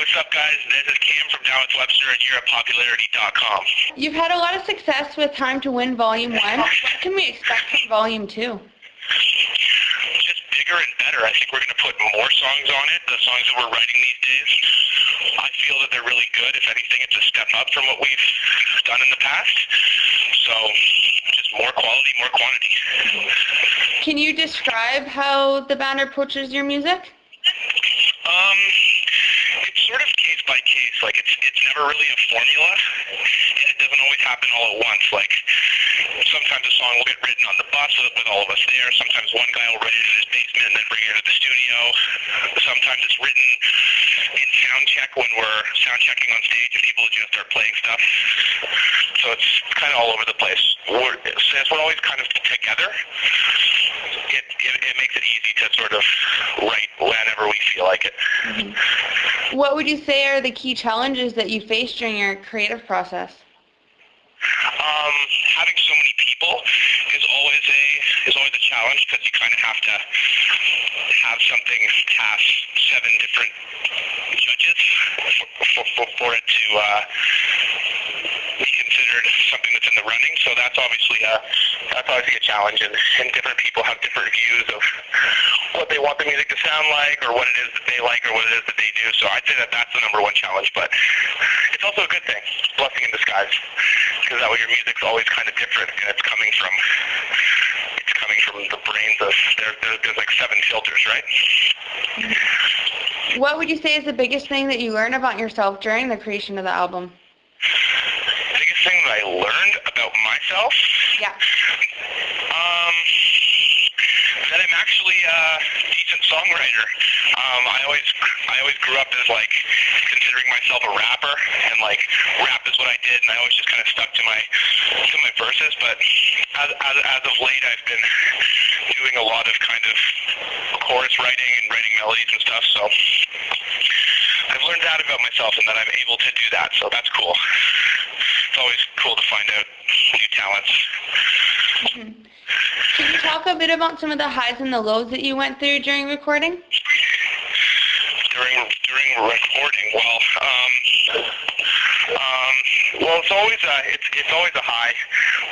What's up, guys? This is Cam from Down With Webster, and you're at Popularity.com. You've had a lot of success with Time to Win Volume 1. What can we expect from Volume 2? Just bigger and better. I think we're going to put more songs on it. The songs that we're writing these days, I feel that they're really good. If anything, it's a step up from what we've done in the past. So just more quality, more quantity. Can you describe how the band approaches your music? It's sort of case by case. Like it's never really a formula, and it doesn't always happen all at once. Like sometimes a song will get written on the bus with all of us there. Sometimes one guy will write it in his basement and then bring it to the studio. Sometimes it's written in sound check when we're sound checking on stage and people just start playing stuff. So it's kind of all over the place. Since we're always kind of together, it makes it easy to sort of write whenever we feel like it. Mm-hmm. What would you say are the key challenges that you face during your creative process? Having so many people is always a challenge because you kind of have to have something pass 7 different judges for it to be considered something that's in the running. So that's obviously a challenge, and different people have different views of what they want the music to sound like, or what it is that they like, or what it is that they do. So I'd say that that's the number one challenge, but it's also a good thing, blessing in disguise, because that way your music's always kind of different, and it's coming from the brains of there's like 7 filters, right? What would you say is the biggest thing that you learned about yourself during the creation of the album? The biggest thing that I learned about myself? Yeah. That I'm actually a decent songwriter. I always grew up as like considering myself a rapper, and like rap is what I did, and I always just kind of stuck to my verses. But as of late, I've been doing a lot of kind of chorus writing and writing melodies and stuff. So I've learned that about myself, and that I'm able to do that. So that's cool. It's always cool to find out new talents. Mm-hmm. Can you talk a bit about some of the highs and the lows that you went through during recording? During recording, it's always a high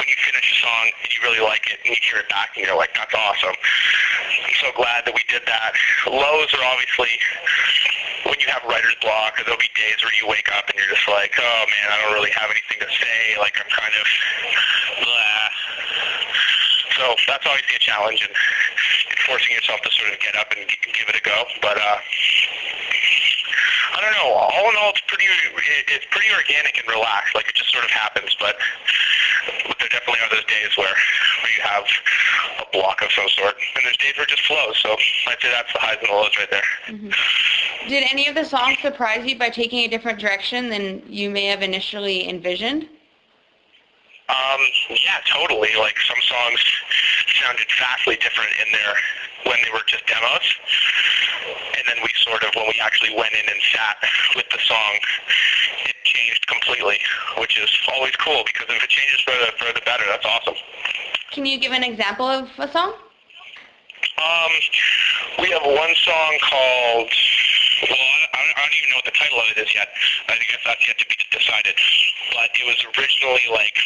when you finish a song and you really like it and you hear it back and you're like, that's awesome. I'm so glad that we did that. Lows are obviously when you have writer's block, or there'll be days where you wake up and you're just like, oh man, I don't really have anything to say. Like I'm kind of blah. So that's obviously a challenge, and forcing yourself to sort of get up and give it a go. But I don't know. All in all, it's pretty organic and relaxed. Like it just sort of happens. But there definitely are those days where you have a block of some sort, and there's days where it just flows. So I'd say that's the highs and the lows right there. Mm-hmm. Did any of the songs surprise you by taking a different direction than you may have initially envisioned? Yeah, totally. Like some songs sounded vastly different when they were just demos. And then when we actually went in and sat with the song, it changed completely, which is always cool, because if it changes for the better, that's awesome. Can you give an example of a song? We have one song called, I don't even know what the title of it is yet. I guess that's yet to be decided. But it was originally like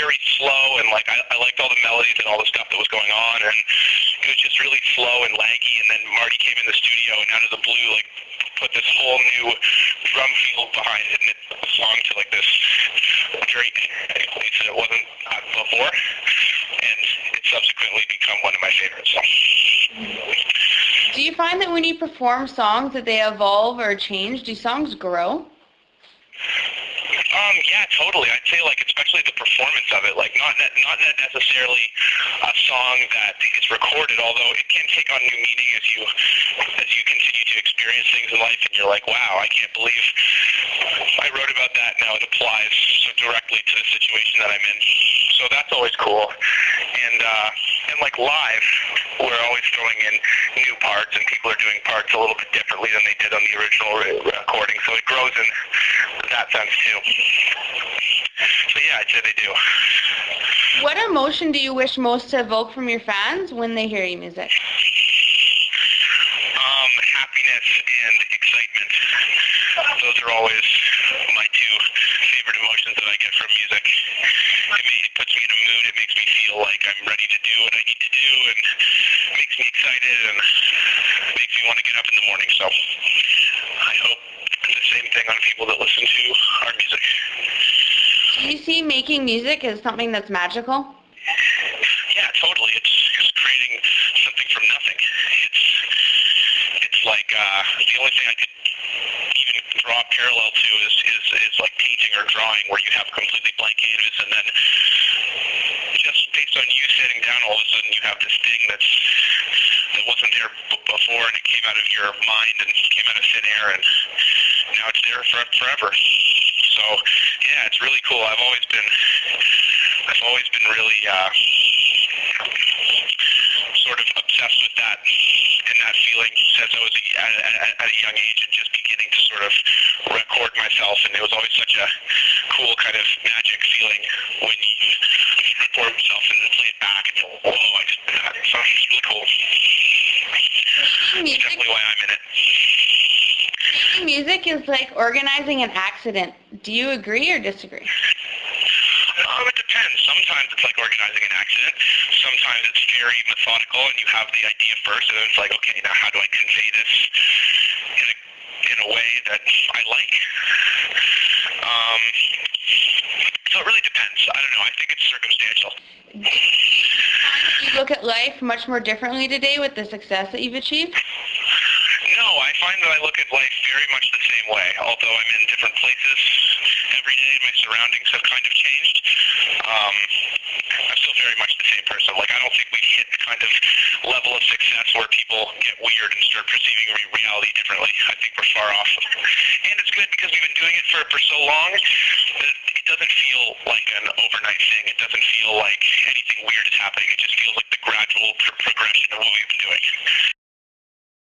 very slow, and like I liked all the melodies and all the stuff that was going on, and it was just really slow and laggy. And then Marty came in the studio and out of the blue like put this whole new drum feel behind it, and it put the song to like this very energetic place that it wasn't before, and it's subsequently become one of my favorites. So. Do you find that when you perform songs that they evolve or change? Do songs grow? Yeah, totally. I'd say like especially the performance of it, like not necessarily a song that is recorded, although it can take on new meaning as you continue to experience things in life, and you're like, wow, I can't believe I wrote about that. Now it applies so directly to the situation that I'm in. So that's always cool. And like live, we're always throwing in new parts, and people are doing parts a little bit differently than they did on the original recording. So it grows in that sense too. So yeah, I'd say they do. What emotion do you wish most to evoke from your fans when they hear your music? Happiness and excitement. Those are always my two favorite emotions that I get from music. It puts me in a mood. It makes me feel like I'm ready to do what I need to do, and makes me excited, and makes me want to get up in the morning. So I hope the same thing on people that listen to our music. Do you see making music as something that's magical? Yeah, totally. It's just creating something from nothing. It's like the only thing I could even draw a parallel to is like painting or drawing, where you have a completely blank canvas, and then just based on you sitting down, all of a sudden you have this thing that wasn't there before, and it came out of your mind and came out of thin air, and now it's there forever. So yeah, it's really cool. I've always been really sort of obsessed with that and that feeling since I was at a young age, and just beginning to sort of record myself. And it was always such a cool kind of magic feeling when you record yourself and then play it back and you're, whoa, I just did that. So it's really cool. That's definitely why I'm in it. Music is like organizing an accident. Do you agree or disagree? It depends. Sometimes it's like organizing an accident. Sometimes it's very methodical, and you have the idea first, and then it's like, okay, now how do I convey this in a way that I like? So it really depends. I don't know. I think it's circumstantial. You look at life much more differently today with the success that you've achieved? No, I find that I look at life very much the same way, although I'm in different places every day. My surroundings have kind of changed. I'm still very much the same person. Like, I don't think we hit the kind of level of success where people get weird and start perceiving reality differently. I think we're far off. And it's good because we've been doing it for so long that it doesn't feel like an overnight thing. It doesn't feel like anything weird is happening. It just feels like the gradual progression of what we've been doing.